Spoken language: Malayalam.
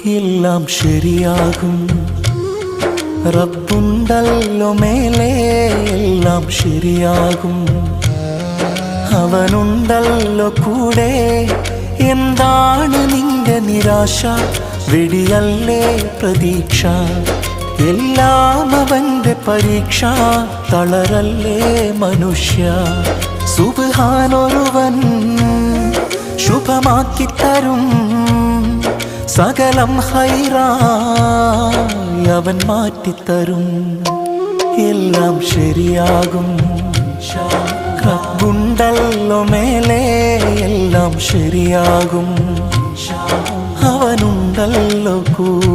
എല്ലാം ശരിയാകും. റബ്ബുണ്ടല്ലോ മേലെ, എല്ലാം ശരിയാകും. അവനുണ്ടല്ലോ കൂടെ, എന്താണ് നിന്റെ നിരാശ? വെടിയല്ലേ പ്രതീക്ഷ, എല്ലാം അവന്റെ പരീക്ഷ. തളരല്ലേ മനുഷ്യ, സുബ്ഹാനൊരുവൻ ശുഭമാക്കിത്തരും. സകലം ഹൈറായി അവൻ മാറ്റിത്തരും. എല്ലാം ശരിയാകും. റബ്ബുണ്ടല്ലോ മേലെ, എല്ലാം ശരിയാകും. അവനുണ്ടല്ലോ കൂടെ.